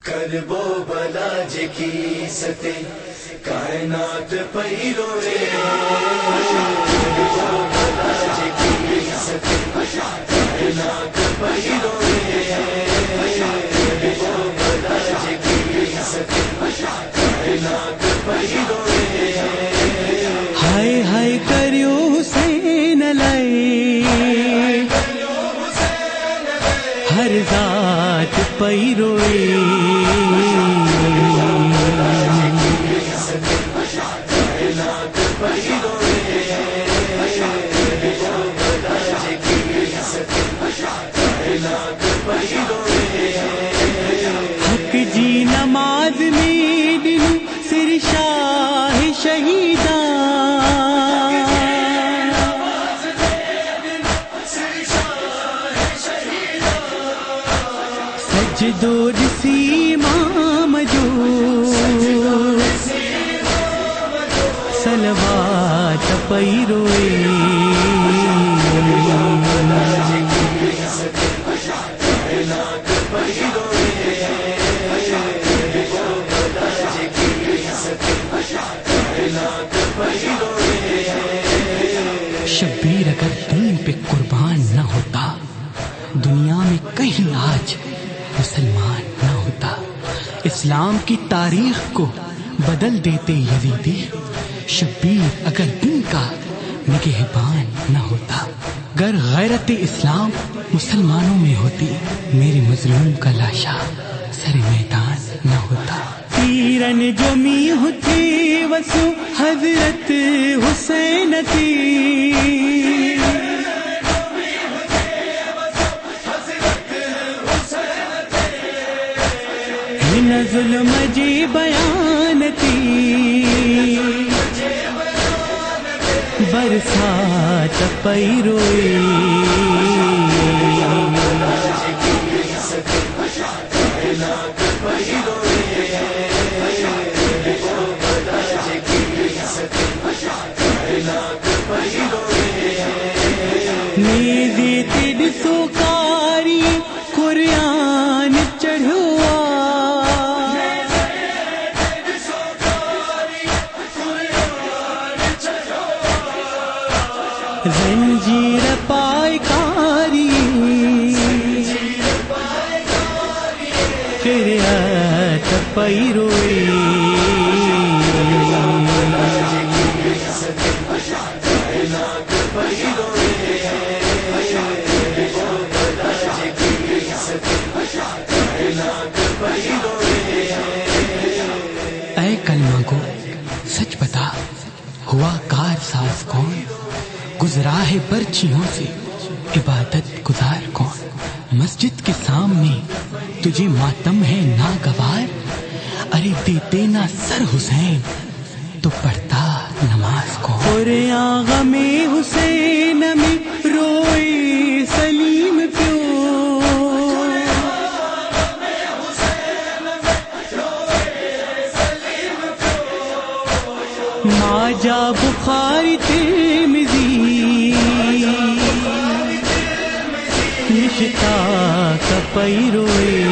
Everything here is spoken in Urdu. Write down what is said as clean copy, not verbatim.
کربو بلا جکی ستے کائنات پیروے کربو بلا جکی ستے کائنات پیروے کربو بلا جکی ستے کائنات پیروے ہائے ہائے کریو حسین لائے ہر ذات پیروے حق جی نماز میں دل سر شاہ شہیداں سجدو رسی امام جو صلوات پیروے شبیر اگر دین پہ قربان نہ ہوتا دنیا میں کہیں آج مسلمان نہ ہوتا. اسلام کی تاریخ کو بدل دیتے یزیدی شبیر اگر دین کا نگہبان نہ ہوتا. گر غیرت اسلام مسلمانوں میں ہوتی میری مظلوم کا لاشا سر میدان نہ ہوتا. تیرن جو می ہوتی وسو حضرت حسین تھی نہ ظلم جی بیان تھی برسات پیروے نیزی تیڈ سوکاری قرآن چڑھوا زنجیر پائے کاری قرآت پیروے اے کلمہ گو سچ بتا ہوا کار ساز کون گزرا ہے برچیوں سے عبادت گزار کون. مسجد کے سامنے تجھے ماتم ہے ناگوار ارے دیتے نہ سر حسین تو پڑھتا نماز کون. قرآن غم حسین میں روئے سلیم پیو ماجا بخاری ترمذی مشتاق پیروے